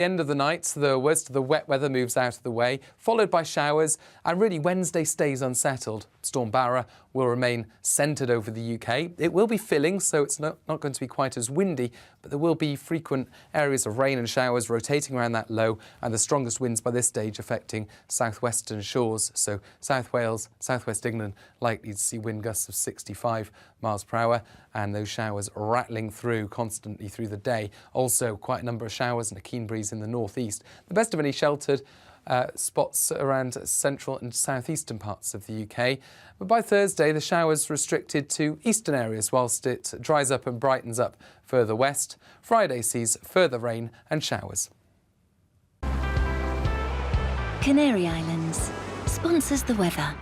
End of the night, the worst of the wet weather moves out of the way, followed by showers, and really Wednesday stays unsettled. Storm Barra will remain centred over the UK. It will be filling, so it's not going to be quite as windy, but there will be frequent areas of rain and showers rotating around that low, and the strongest winds by this stage affecting southwestern shores. So South Wales, southwest England likely to see wind gusts of 65 miles per hour, and those showers rattling through constantly through the day. Also quite a number of showers and a keen breeze in the northeast. The best of any sheltered spots around central and southeastern parts of the UK. But by Thursday, the showers restricted to eastern areas whilst it dries up and brightens up further west. Friday sees further rain and showers. Canary Islands sponsors the weather.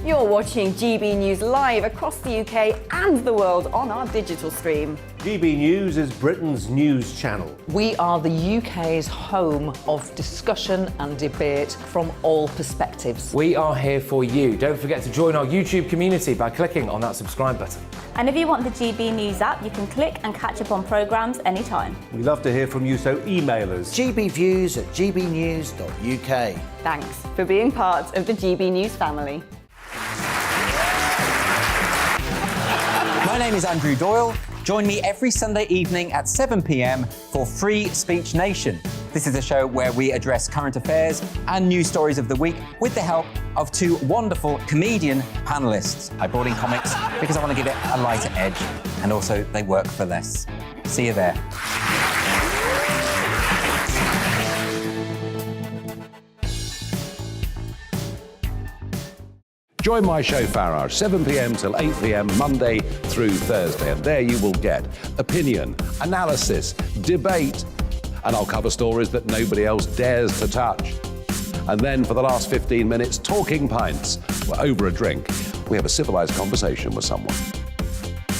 You're watching GB News live across the UK and the world on our digital stream. GB News is Britain's news channel. We are the UK's home of discussion and debate from all perspectives. We are here for you. Don't forget to join our YouTube community by clicking on that subscribe button. And if you want the GB News app, you can click and catch up on programmes anytime. We love to hear from you, so email us. gbviews@gbnews.uk. Thanks for being part of the GB News family. My name is Andrew Doyle. Join me every Sunday evening at 7 p.m. for Free Speech Nation. This is a show where we address current affairs and news stories of the week with the help of two wonderful comedian panellists. I brought in comics because I want to give it a lighter edge, and also they work for less. See you there. Join my show Farage, 7 p.m. till 8 p.m. Monday through Thursday, and there you will get opinion, analysis, debate, and I'll cover stories that nobody else dares to touch. And then for the last 15 minutes, Talking Pints. We're over a drink. We have a civilised conversation with someone.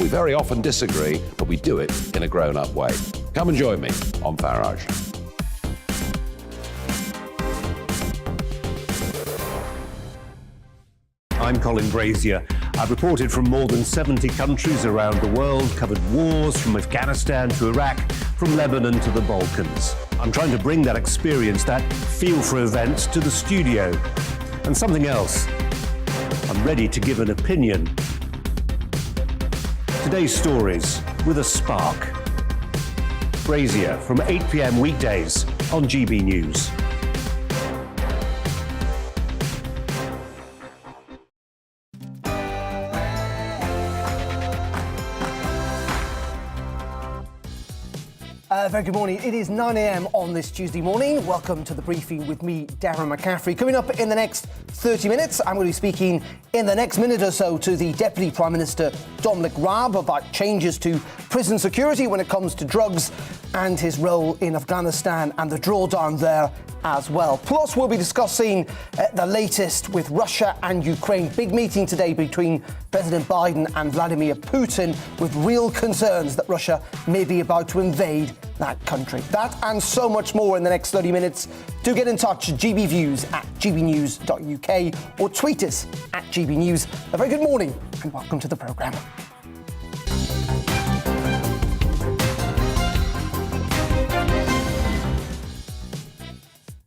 We very often disagree, but we do it in a grown-up way. Come and join me on Farage. I'm Colin Brazier. I've reported from more than 70 countries around the world, covered wars from Afghanistan to Iraq, from Lebanon to the Balkans. I'm trying to bring that experience, that feel for events, to the studio. And something else. I'm ready to give an opinion. Today's stories with a spark. Brazier from 8 p.m. weekdays on GB News. Very good morning. It is 9 a.m. on this Tuesday morning. Welcome to the briefing with me, Darren McCaffrey. Coming up in the next 30 minutes, I'm going to be speaking in the next minute or so to the Deputy Prime Minister, Dominic Raab, about changes to prison security when it comes to drugs and his role in Afghanistan and the drawdown there as well. Plus, we'll be discussing the latest with Russia and Ukraine. Big meeting today between President Biden and Vladimir Putin, with real concerns that Russia may be about to invade that country. That and so much more in the next 30 minutes. Do get in touch, gbviews@gbnews.uk, or tweet us at gbnews. A very good morning and welcome to the programme.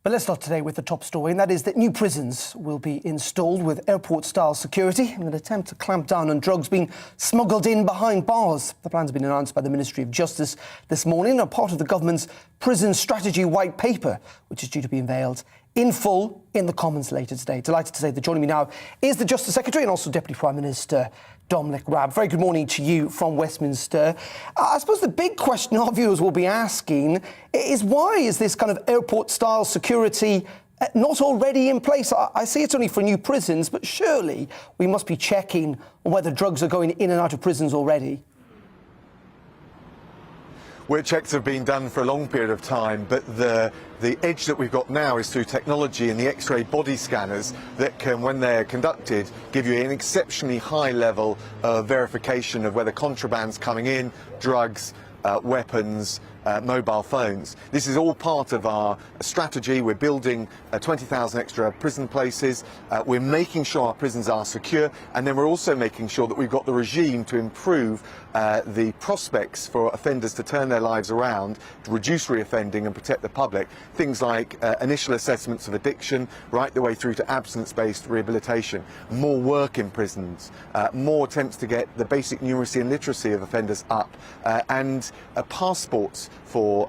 But let's start today with the top story, and that is that new prisons will be installed with airport-style security in an attempt to clamp down on drugs being smuggled in behind bars. The plans have been announced by the Ministry of Justice this morning and are part of the government's prison strategy white paper, which is due to be unveiled in full in the Commons later today. Delighted to say that joining me now is the Justice Secretary and also Deputy Prime Minister Dominic Raab. Very good morning to you from Westminster. I suppose the big question our viewers will be asking is, why is this kind of airport-style security not already in place? I see it's only for new prisons, but surely we must be checking on whether drugs are going in and out of prisons already. Where checks have been done for a long period of time, but the edge that we've got now is through technology and the X-ray body scanners that can, when they're conducted, give you an exceptionally high level of verification of whether contraband's coming in, drugs, weapons, mobile phones. This is all part of our strategy. We're building 20,000 extra prison places. We're making sure our prisons are secure, and then we're also making sure that we've got the regime to improve the prospects for offenders to turn their lives around, to reduce reoffending and protect the public. Things like initial assessments of addiction, right the way through to abstinence-based rehabilitation, more work in prisons, more attempts to get the basic numeracy and literacy of offenders up, and passports for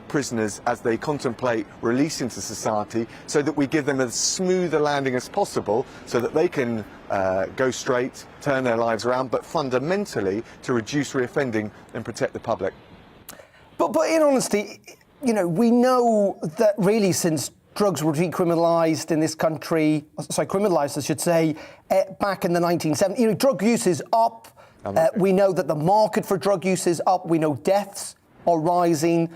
prisoners as they contemplate release into society, so that we give them as smooth a landing as possible so that they can go straight, turn their lives around, but fundamentally to reduce reoffending and protect the public. But in honesty, you know, we know that really since drugs were decriminalised in this country, criminalised I should say, back in the 1970s, you know, drug use is up. We know that the market for drug use is up. We know deaths are rising.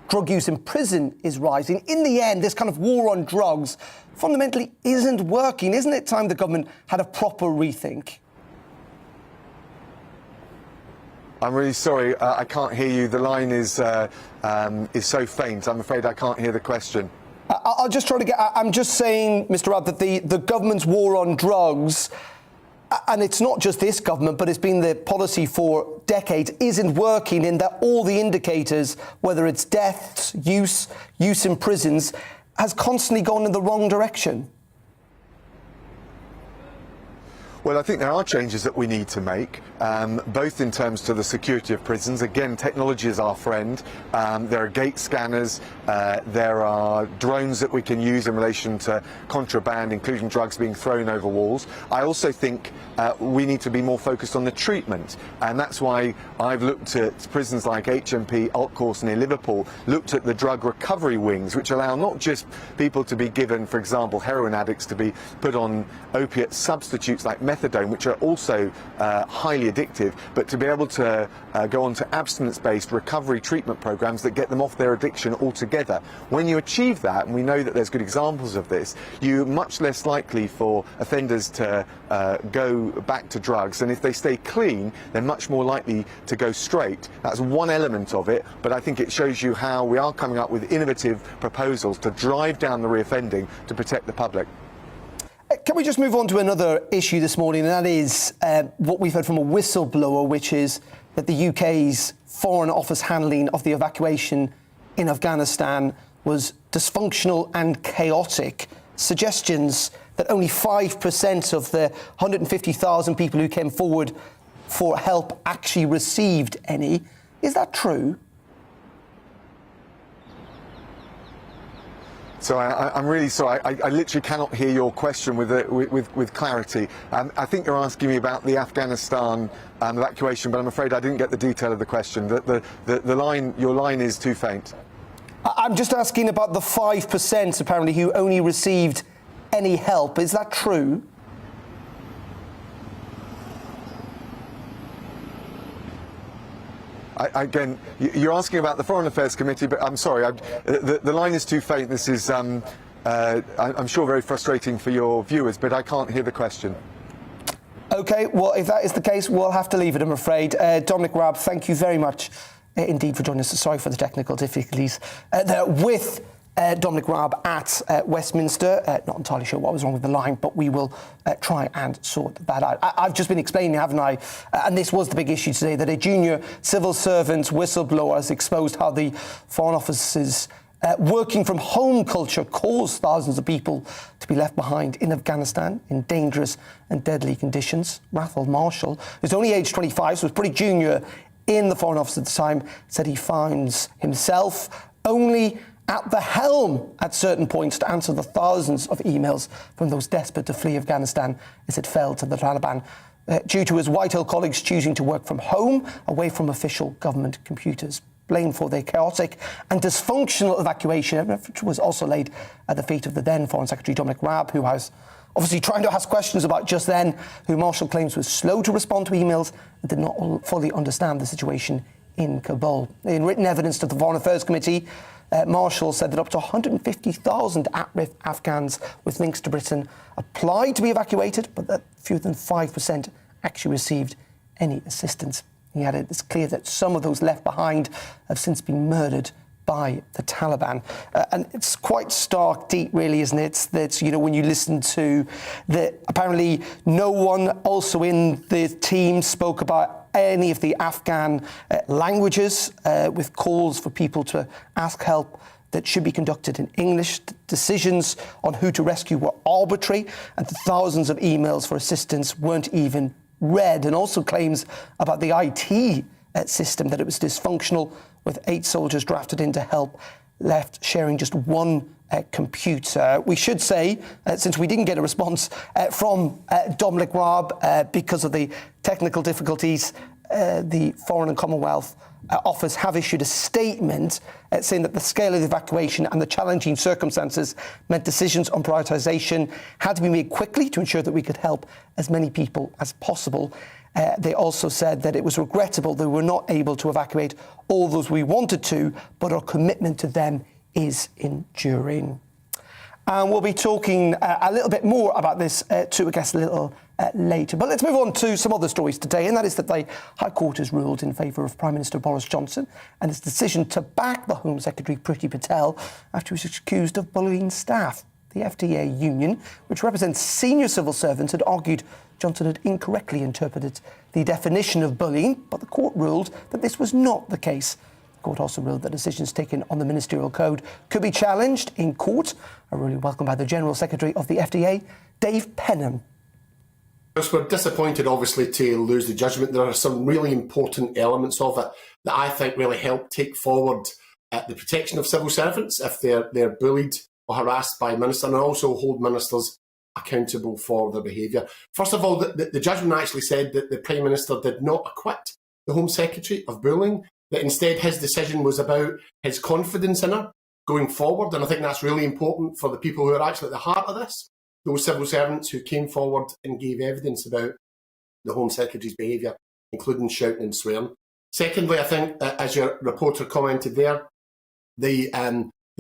Drug use in prison is rising. In the end, this kind of war on drugs fundamentally isn't working. Isn't it time the government had a proper rethink? I'm really sorry, I can't hear you. The line is so faint. I'm afraid I can't hear the question. I'll just try to get... I'm just saying, Mr. Rabb, that the government's war on drugs, and it's not just this government, but it's been the policy for decades, isn't working, in that all the indicators, whether it's deaths, use in prisons, has constantly gone in the wrong direction. Well, I think there are changes that we need to make, both in terms to the security of prisons. Again, technology is our friend. There are gate scanners, there are drones that we can use in relation to contraband, including drugs being thrown over walls. I also think we need to be more focused on the treatment, and that's why I've looked at prisons like HMP, Alt Course near Liverpool, looked at the drug recovery wings, which allow not just people to be given, for example, heroin addicts to be put on opiate substitutes like methadone, which are also highly addictive, but to be able to go on to abstinence-based recovery treatment programs that get them off their addiction altogether. When you achieve that, and we know that there's good examples of this, you're much less likely for offenders to go back to drugs, and if they stay clean, they're much more likely to go straight. That's one element of it, but I think it shows you how we are coming up with innovative proposals to drive down the reoffending to protect the public. Can we just move on to another issue this morning, and that is what we've heard from a whistleblower, which is that the UK's Foreign Office handling of the evacuation in Afghanistan was dysfunctional and chaotic. Suggestions that only 5% of the 150,000 people who came forward for help actually received any. Is that true? So I'm really sorry. I literally cannot hear your question with clarity. I think you're asking me about the Afghanistan evacuation, but I'm afraid I didn't get the detail of the question. Your line is too faint. I'm just asking about the 5% apparently who only received any help. Is that true? Again, you're asking about the Foreign Affairs Committee, but I'm sorry, the line is too faint. This is, I'm sure, very frustrating for your viewers, but I can't hear the question. OK, well, if that is the case, we'll have to leave it, I'm afraid. Dominic Rabb, thank you very much indeed for joining us. Sorry for the technical difficulties there with Dominic Rabb at Westminster. Not entirely sure what was wrong with the line, but we will try and sort that out. I've just been explaining, haven't I? And this was the big issue today, that a junior civil servant whistleblower has exposed how the Foreign Office's working from home culture caused thousands of people to be left behind in Afghanistan in dangerous and deadly conditions. Rathel Marshall, who's only aged 25, so was pretty junior in the Foreign Office at the time, said he finds himself only at the helm at certain points to answer the thousands of emails from those desperate to flee Afghanistan as it fell to the Taliban, due to his Whitehall colleagues choosing to work from home, away from official government computers. Blame for the chaotic and dysfunctional evacuation, which was also laid at the feet of the then Foreign Secretary Dominic Rabb, who was obviously trying to ask questions about just then, who Marshall claims was slow to respond to emails and did not fully understand the situation in Kabul. In written evidence to the Foreign Affairs Committee, Marshall said that up to 150,000 at-risk Afghans with links to Britain applied to be evacuated, but that fewer than 5% actually received any assistance. He added, it's clear that some of those left behind have since been murdered by the Taliban. And it's quite stark deep, really, isn't it? That, you know, when you listen to apparently no one also in the team spoke about any of the Afghan languages, with calls for people to ask help that should be conducted in English. Decisions on who to rescue were arbitrary, and the thousands of emails for assistance weren't even read, and also claims about the IT system, that it was dysfunctional, with 8 soldiers drafted in to help left sharing just one computer. We should say, since we didn't get a response from Dominic Raab because of the technical difficulties, the Foreign and Commonwealth Office have issued a statement saying that the scale of the evacuation and the challenging circumstances meant decisions on prioritisation had to be made quickly to ensure that we could help as many people as possible. They also said that it was regrettable that we were not able to evacuate all those we wanted to, but our commitment to them is enduring. And we'll be talking a little bit more about this to a guest a little later. But let's move on to some other stories today, and that is that the High Court has ruled in favour of Prime Minister Boris Johnson and his decision to back the Home Secretary PRIT Patel after he was accused of bullying staff. The FDA union, which represents senior civil servants, had argued Johnson had incorrectly interpreted the definition of bullying, but the court ruled that this was not the case. The court also ruled that decisions taken on the ministerial code could be challenged in court. A ruling welcomed by the General Secretary of the FDA, Dave Penham. We're disappointed, obviously, to lose the judgment. There are some really important elements of it that I think really help take forward the protection of civil servants if they're bullied or harassed by a minister, and also hold ministers accountable for their behaviour. First of all, the judgment actually said that the Prime Minister did not acquit the Home Secretary of bullying, that instead his decision was about his confidence in her going forward, and I think that's really important for the people who are actually at the heart of this, those civil servants who came forward and gave evidence about the Home Secretary's behaviour, including shouting and swearing. Secondly, I think, as your reporter commented there, the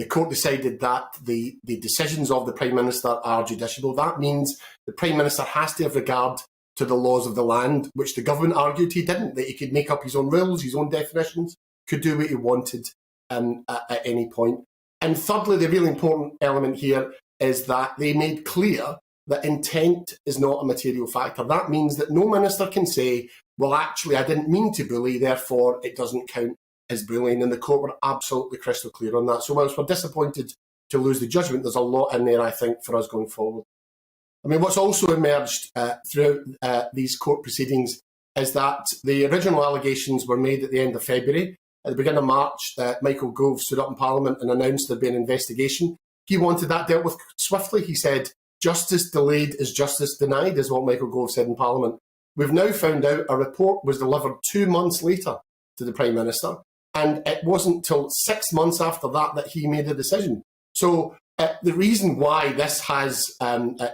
court decided that the decisions of the Prime Minister are judiciable. That means the Prime Minister has to have regard to the laws of the land, which the government argued he didn't, that he could make up his own rules, his own definitions, could do what he wanted at any point. And thirdly, the really important element here is that they made clear that intent is not a material factor. That means that no minister can say, well, actually, I didn't mean to bully, therefore it doesn't count as bullying, and the court were absolutely crystal clear on that. So whilst we're disappointed to lose the judgment, there's a lot in there, I think, for us going forward. I mean, what's also emerged throughout these court proceedings is that the original allegations were made at the end of February. At the beginning of March, Michael Gove stood up in Parliament and announced there'd been an investigation. He wanted that dealt with swiftly. He said, justice delayed is justice denied, is what Michael Gove said in Parliament. We've now found out a report was delivered 2 months later to the Prime Minister, and it wasn't till 6 months after that that he made a decision. So the reason why this has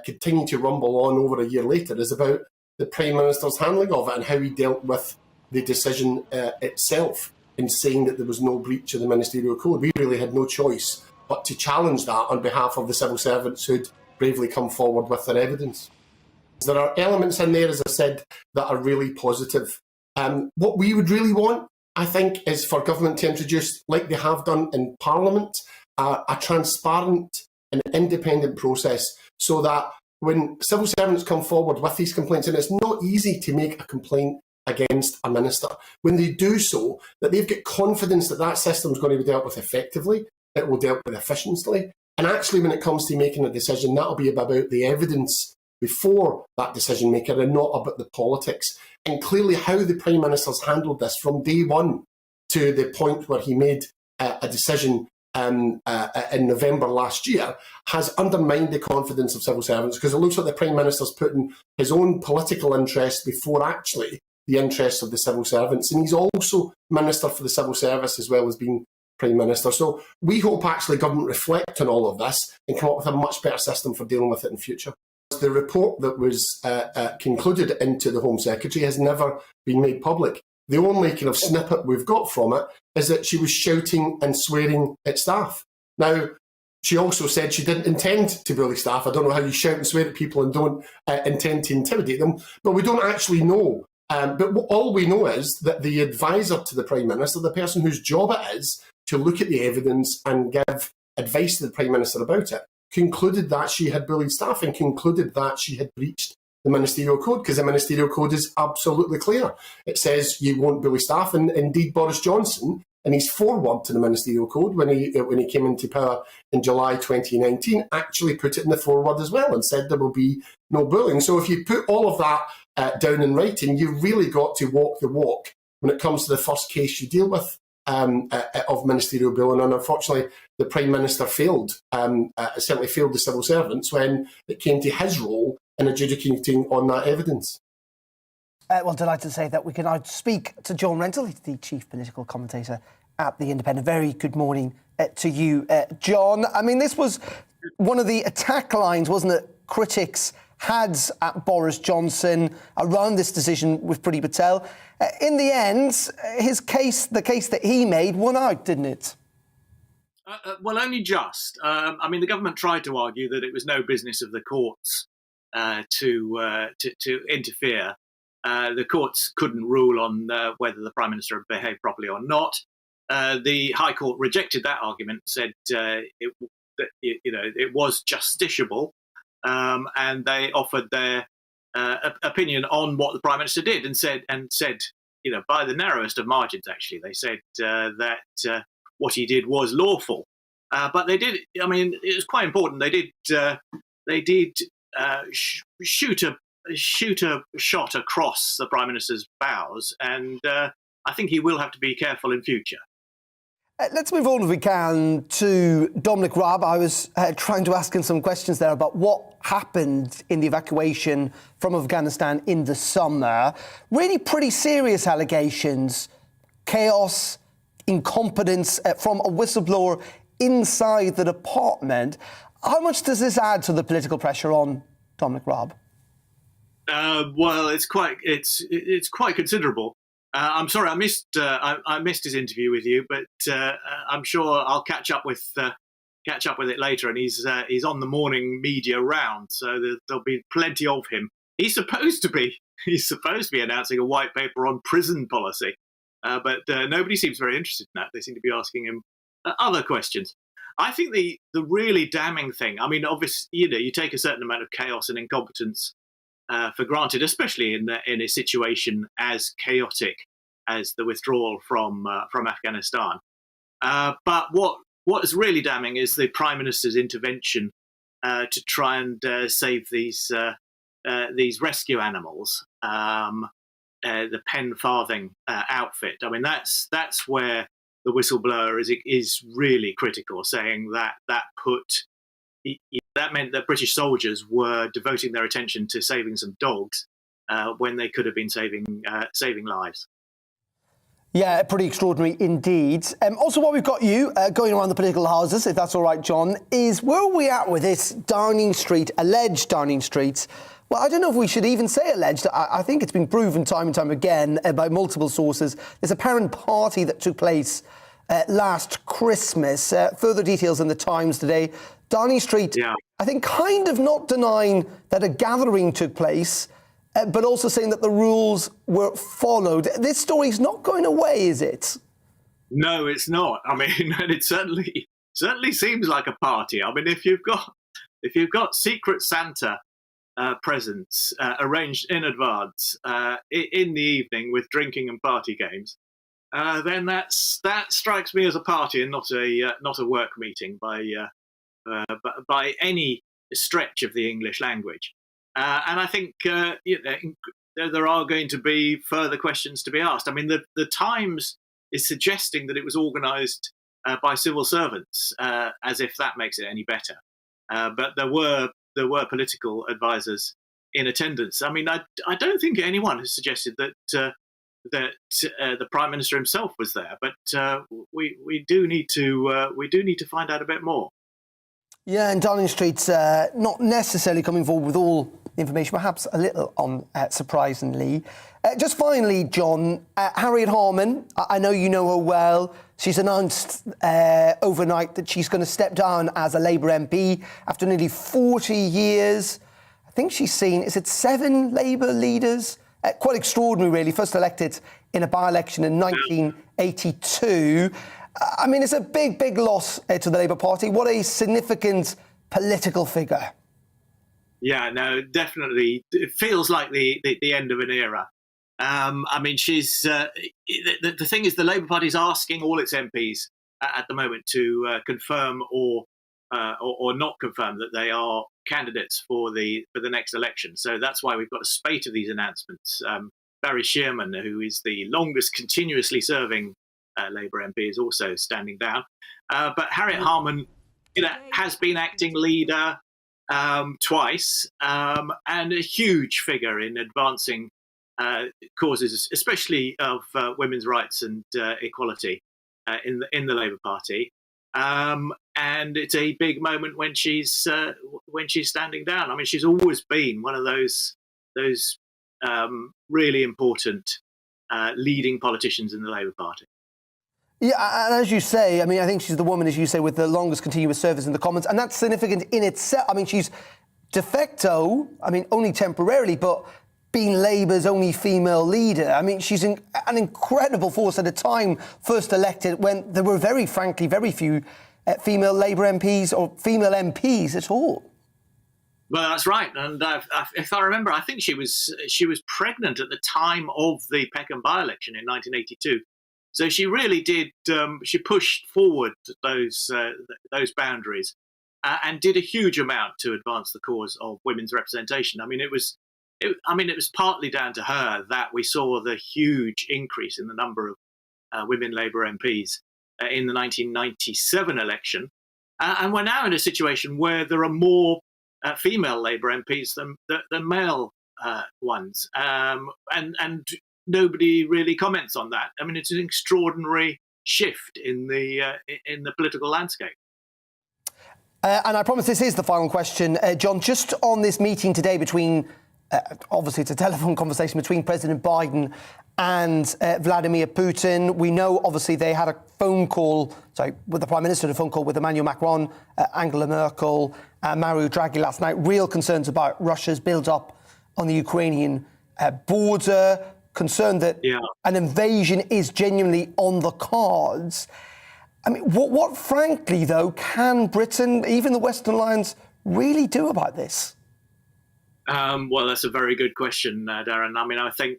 continued to rumble on over a year later is about the Prime Minister's handling of it and how he dealt with the decision itself in saying that there was no breach of the ministerial code. We really had no choice but to challenge that on behalf of the civil servants who'd bravely come forward with their evidence. There are elements in there, as I said, that are really positive. What we would really want, I think, is for government to introduce, like they have done in Parliament, a transparent and independent process, so that when civil servants come forward with these complaints, and it's not easy to make a complaint against a minister, when they do so, that they've got confidence that that system is going to be dealt with effectively, it will be dealt with efficiently, and actually when it comes to making a decision, that'll be about the evidence before that decision maker and not about the politics. And clearly how the Prime Minister's handled this from day one to the point where he made a decision in November last year has undermined the confidence of civil servants, because it looks like the Prime Minister's putting his own political interests before actually the interests of the civil servants. And he's also Minister for the Civil Service as well as being Prime Minister. So we hope actually government reflect on all of this and come up with a much better system for dealing with it in future. The report that was concluded into the Home Secretary has never been made public. The only kind of snippet we've got from it is that she was shouting and swearing at staff. Now, she also said she didn't intend to bully staff. I don't know how you shout and swear at people and don't intend to intimidate them, but we don't actually know But all we know is that the advisor to the Prime Minister, the person whose job it is to look at the evidence and give advice to the Prime Minister about it, concluded that she had bullied staff and concluded that she had breached the ministerial code, because the ministerial code is absolutely clear. It says you won't bully staff, and indeed Boris Johnson, in his foreword to the ministerial code when he came into power in July 2019, actually put it in the foreword as well and said there will be no bullying. So if you put all of that down in writing, you've really got to walk the walk when it comes to the first case you deal with of ministerial bullying. And unfortunately, the Prime Minister failed, certainly failed the civil servants when it came to his role in adjudicating on that evidence. Well, delighted to say that we can now speak to John Rentoul, he's the chief political commentator at The Independent. Very good morning to you, John. I mean, this was one of the attack lines, wasn't it, critics had at Boris Johnson around this decision with PRIT Patel. In the end, his case, the case that he made, won out, didn't it? Well, only just. I mean, the government tried to argue that it was no business of the courts to interfere. The courts couldn't rule on whether the Prime Minister had behaved properly or not. The High Court rejected that argument, said it was justiciable, and they offered their opinion on what the Prime Minister did, and said, by the narrowest of margins, actually, they said that what he did was lawful. But they did. I mean, it was quite important. They did shoot a shot across the Prime Minister's bows, and I think he will have to be careful in future. Let's move on, if we can, to Dominic Raab. I was trying to ask him some questions there about what happened in the evacuation from Afghanistan in the summer. Really pretty serious allegations, chaos, incompetence from a whistleblower inside the department. How much does this add to the political pressure on Dominic Raab? Well, it's quite considerable. I'm sorry, I missed his interview with you, but I'm sure I'll catch up with it later. And he's on the morning media round, so there'll be plenty of him. He's supposed to be announcing a white paper on prison policy, but nobody seems very interested in that. They seem to be asking him other questions. I think the really damning thing. I mean, obviously, you take a certain amount of chaos and incompetence for granted, especially in a situation as chaotic as the withdrawal from Afghanistan. But what is really damning is the Prime Minister's intervention to try and save these rescue animals, the Pen Farthing outfit. I mean, that's where the whistleblower is really critical, saying that meant that British soldiers were devoting their attention to saving some dogs when they could have been saving lives. Yeah, pretty extraordinary indeed. Also, while we've got you going around the political houses, if that's all right, John, is where are we at with this alleged Downing Street? Well, I don't know if we should even say alleged. I think it's been proven time and time again by multiple sources. There's a apparent party that took place last Christmas. Further details in the Times today. Downing Street, yeah. I think, kind of not denying that a gathering took place, but also saying that the rules were followed. This story's not going away, is it? No, it's not. I mean, and it certainly seems like a party. I mean, if you've got Secret Santa presents arranged in advance in the evening with drinking and party games, then that strikes me as a party and not a work meeting by any stretch of the English language. And I think there are going to be further questions to be asked. I mean, the Times is suggesting that it was organised by civil servants, as if that makes it any better. But there were political advisors in attendance. I mean, I don't think anyone has suggested that the Prime Minister himself was there. But we do need to find out a bit more. Yeah, and Downing Street's not necessarily coming forward with all the information, perhaps a little surprisingly. Just finally, John, Harriet Harman, I know you know her well. She's announced overnight that she's going to step down as a Labour MP after nearly 40 years. I think she's seen, is it 7 Labour leaders Quite extraordinary, really. First elected in a by-election in 1982. I mean, it's a big, big loss to the Labour Party. What a significant political figure. Yeah, no, definitely. It feels like the end of an era. I mean, she's the thing is, the Labour Party is asking all its MPs at the moment to confirm or not confirm that they are candidates for the next election. So that's why we've got a spate of these announcements. Barry Shearman, who is the longest continuously serving Labour MP, is also standing down. But Harriet Harman, has been acting leader twice, and a huge figure in advancing causes, especially of women's rights and equality in the Labour Party. And it's a big moment when she's standing down. I mean, she's always been one of those really important leading politicians in the Labour Party. Yeah, and as you say, I mean, I think she's the woman, as you say, with the longest continuous service in the Commons, and that's significant in itself. I mean, she's de facto, I mean, only temporarily, but being Labour's only female leader. I mean, she's an incredible force at a time first elected when there were very few female Labour MPs or female MPs at all. Well, that's right, and if I remember, I think she was pregnant at the time of the Peckham by-election in 1982. So she really did. She pushed forward those boundaries and did a huge amount to advance the cause of women's representation. I mean, it was partly down to her that we saw the huge increase in the number of women Labour MPs in the 1997 election, and we're now in a situation where there are more female Labour MPs than male ones, and nobody really comments on that. I mean, it's an extraordinary shift in the political landscape. And I promise this is the final question, John. Just on this meeting today between, obviously it's a telephone conversation between President Biden and Vladimir Putin. We know, obviously, they had a phone call, with the Prime Minister, a phone call with Emmanuel Macron, Angela Merkel, Mario Draghi last night. Real concerns about Russia's build-up on the Ukrainian border, concerned that an invasion is genuinely on the cards. I mean, what frankly, though, can Britain, even the Western alliance, really do about this? Well, that's a very good question, Darren. I mean, I think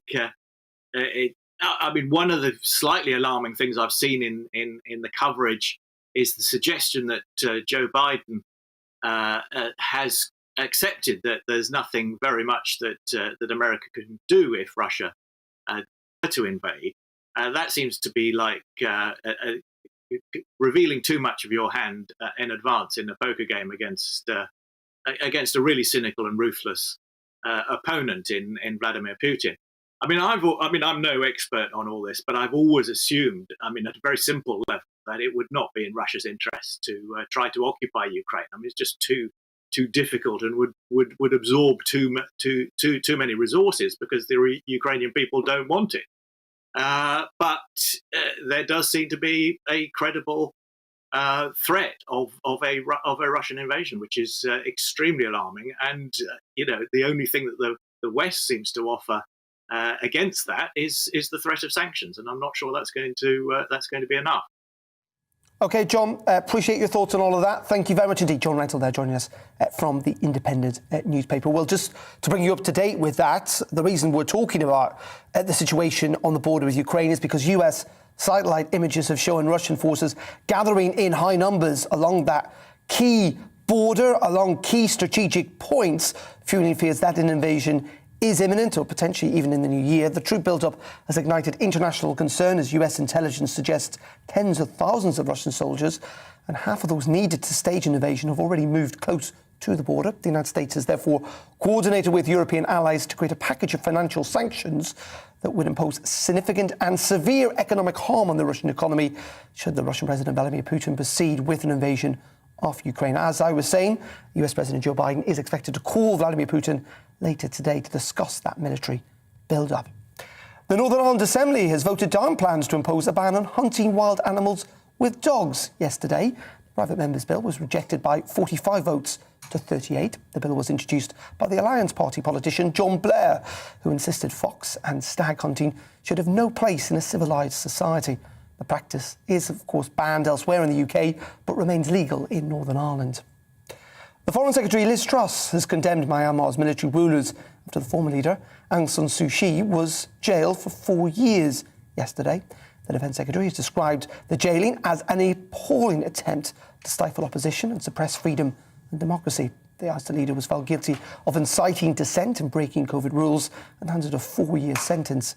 one of the slightly alarming things I've seen in the coverage is the suggestion that Joe Biden has accepted that there's nothing very much that America can do if Russia were to invade. That seems to be like revealing too much of your hand in advance in a poker game against a really cynical and ruthless opponent in Vladimir Putin. I mean, I'm no expert on all this, but I've always assumed, I mean, at a very simple level, that it would not be in Russia's interest to try to occupy Ukraine. I mean, it's just too difficult and would absorb too many resources because the Ukrainian people don't want it. But there does seem to be a credible threat of a Russian invasion, which is extremely alarming. And the only thing that the West seems to offer against that is the threat of sanctions, and I'm not sure that's going to be enough. OK, John, appreciate your thoughts on all of that. Thank you very much indeed. John Rentoul there joining us from the Independent newspaper. Well, just to bring you up to date with that, the reason we're talking about the situation on the border with Ukraine is because US satellite images have shown Russian forces gathering in high numbers along that key border, along key strategic points, fueling fears that an invasion is imminent, or potentially even in the new year. The troop build-up has ignited international concern as US intelligence suggests tens of thousands of Russian soldiers, and half of those needed to stage an invasion have already moved close to the border. The United States has therefore coordinated with European allies to create a package of financial sanctions that would impose significant and severe economic harm on the Russian economy should the Russian President Vladimir Putin proceed with an invasion of Ukraine. As I was saying, US President Joe Biden is expected to call Vladimir Putin later today to discuss that military build-up. The Northern Ireland Assembly has voted down plans to impose a ban on hunting wild animals with dogs yesterday. Private Member's Bill was rejected by 45 votes to 38. The bill was introduced by the Alliance Party politician John Blair, who insisted fox and stag hunting should have no place in a civilised society. The practice is, of course, banned elsewhere in the UK, but remains legal in Northern Ireland. The Foreign Secretary Liz Truss has condemned Myanmar's military rulers after the former leader, Aung San Suu Kyi, was jailed for 4 years yesterday. The Defence Secretary has described the jailing as an appalling attempt to stifle opposition and suppress freedom and democracy. The ousted leader was found guilty of inciting dissent and breaking COVID rules and handed a 4-year sentence.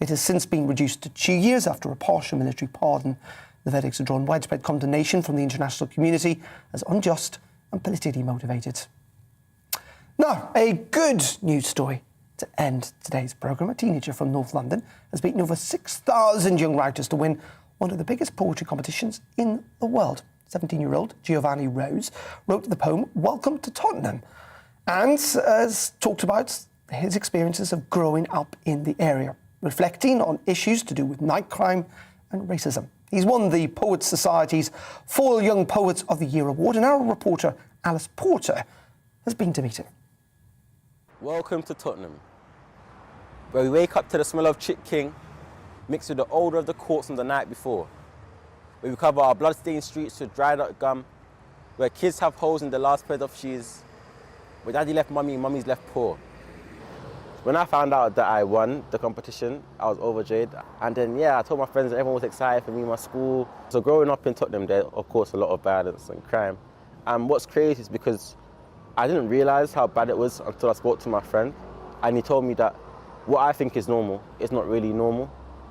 It has since been reduced to 2 years after a partial military pardon. The verdicts have drawn widespread condemnation from the international community as unjust and politically motivated. Now, a good news story to end today's programme. A teenager from North London has beaten over 6,000 young writers to win one of the biggest poetry competitions in the world. 17-year-old Giovanni Rose wrote the poem Welcome to Tottenham and has talked about his experiences of growing up in the area, reflecting on issues to do with night crime and racism. He's won the Poets Society's Foil Young Poets of the Year award, and our reporter Alice Porter has been to meet him. Welcome to Tottenham, where we wake up to the smell of Chick King mixed with the odour of the courts from the night before, where we cover our blood-stained streets with dried up gum, where kids have holes in their last pair of shoes, where daddy left mummy and mummy's left poor. When I found out that I won the competition, I was overjoyed. And then, I told my friends and everyone was excited for me, my school. So growing up in Tottenham, there's, of course, a lot of violence and crime. And what's crazy is because I didn't realise how bad it was until I spoke to my friend. And he told me that what I think is normal is not really normal.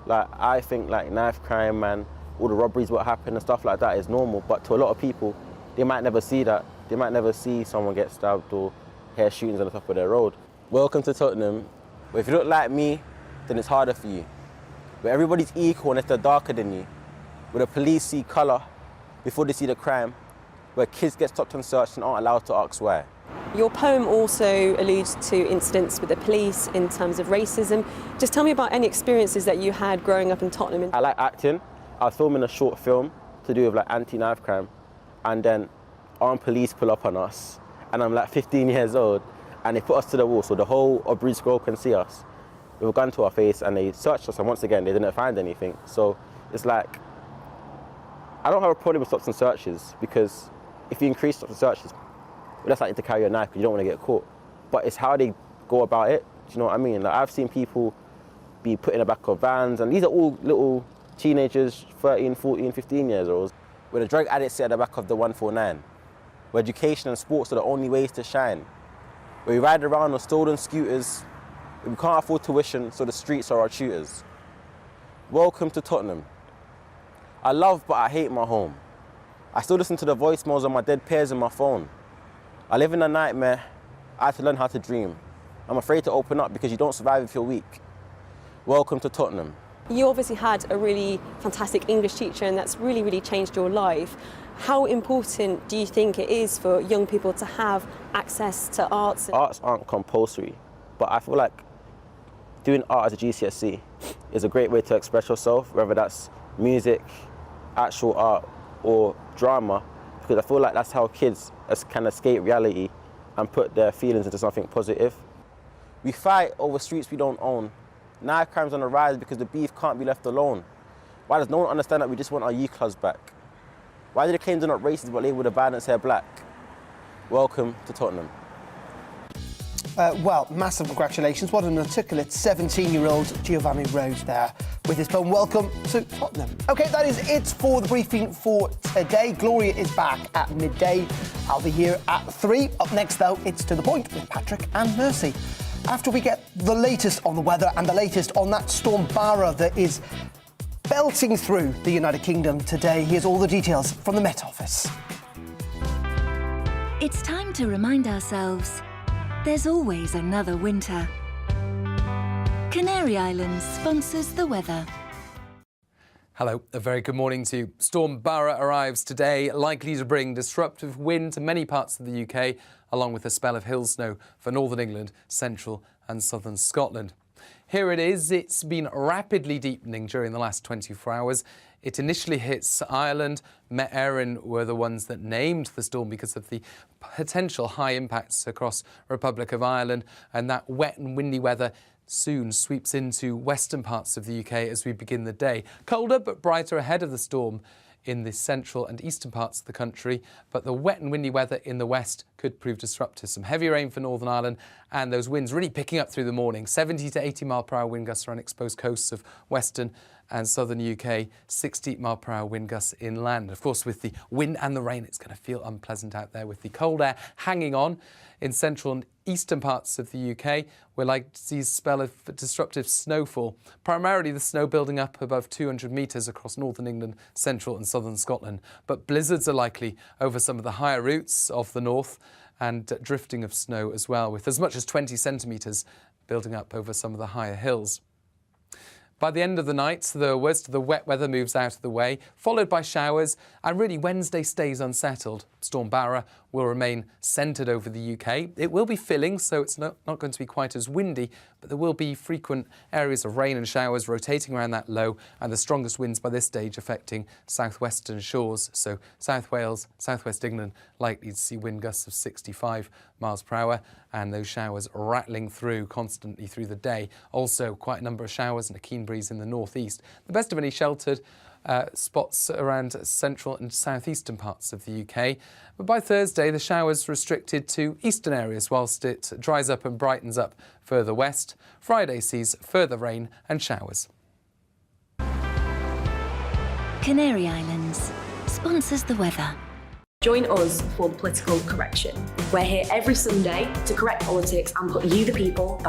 Like, I think like knife crime and all the robberies, what happened and stuff like that is normal. But to a lot of people, they might never see that. They might never see someone get stabbed or hear shootings on the top of their road. Welcome to Tottenham, where if you look like me, then it's harder for you. Where everybody's equal unless they're darker than you. Where the police see colour before they see the crime. Where kids get stopped and searched and aren't allowed to ask why. Your poem also alludes to incidents with the police in terms of racism. Just tell me about any experiences that you had growing up in Tottenham. I like acting. I was filming a short film to do with like anti-knife crime. And then armed police pull up on us. And I'm like 15 years old. And they put us to the wall so the whole of Breeze Grove can see us with a gun to our face, and they searched us, and once again they didn't find anything. So it's like, I don't have a problem with stops and searches, because if you increase stops and searches, that's likely to carry a knife because you don't want to get caught. But it's how they go about it. Do you know what I mean? Like, I've seen people be put in the back of vans, and these are all little teenagers, 13, 14, 15 years old, where the drug addicts sit at the back of the 149, where education and sports are the only ways to shine. Where we ride around on stolen scooters, we can't afford tuition, so the streets are our tutors. Welcome to Tottenham. I love but I hate my home. I still listen to the voicemails of my dead peers on my phone. I live in a nightmare. I had to learn how to dream. I'm afraid to open up because you don't survive if you're weak. Welcome to Tottenham. You obviously had a really fantastic English teacher, and that's really, really changed your life. How important do you think it is for young people to have access to arts? Arts aren't compulsory, but I feel like doing art as a GCSE is a great way to express yourself, whether that's music, actual art, or drama, because I feel like that's how kids can escape reality and put their feelings into something positive. We fight over streets we don't own. Knife crime's on the rise because the beef can't be left alone. Why does no one understand that we just want our youth clubs back? Why do the claims are not racist but label the violence here black? Welcome to Tottenham. Well, massive congratulations. What an articulate 17-year-old Giovanni Rose there with his poem Welcome to Tottenham. OK, that is it for the briefing for today. Gloria is back at midday. I'll be here at 3. Up next, though, it's To The Point with Patrick and Mercy. After we get the latest on the weather and the latest on that storm Bara that is belting through the United Kingdom today, here's all the details from the Met Office. It's time to remind ourselves there's always another winter. Canary Islands sponsors the weather. Hello, a very good morning to you. Storm Bara arrives today, likely to bring disruptive wind to many parts of the UK, along with a spell of hill snow for northern England, central and southern Scotland. Here it is. It's been rapidly deepening during the last 24 hours. It initially hits Ireland. Met Éireann were the ones that named the storm because of the potential high impacts across Republic of Ireland, and that wet and windy weather soon sweeps into western parts of the UK as we begin the day. Colder but brighter ahead of the storm in the central and eastern parts of the country, but the wet and windy weather in the west could prove disruptive. Some heavy rain for Northern Ireland, and those winds really picking up through the morning. 70 to 80 mile per hour wind gusts around exposed coasts of western and southern UK, 60 mile per hour wind gusts inland. Of course, with the wind and the rain, it's going to feel unpleasant out there with the cold air hanging on in central and eastern parts of the UK. We're likely to see a spell of disruptive snowfall, primarily the snow building up above 200 metres across northern England, central and southern Scotland. But blizzards are likely over some of the higher routes of the north, and drifting of snow as well, with as much as 20 centimetres building up over some of the higher hills. By the end of the night, the worst of the wet weather moves out of the way, followed by showers, and really Wednesday stays unsettled. Storm Barra will remain centred over the UK. It will be filling, so it's not going to be quite as windy, but there will be frequent areas of rain and showers rotating around that low, and the strongest winds by this stage affecting southwestern shores. So South Wales, southwest England, likely to see wind gusts of 65 miles per hour, and those showers rattling through constantly through the day. Also, quite a number of showers and a keen breeze in the northeast. The best of any sheltered spots around central and southeastern parts of the UK. But by Thursday, the showers restricted to eastern areas whilst it dries up and brightens up further west. Friday sees further rain and showers. Canary Islands sponsors the weather. Join us for the political correction. We're here every Sunday to correct politics and put you, the people, back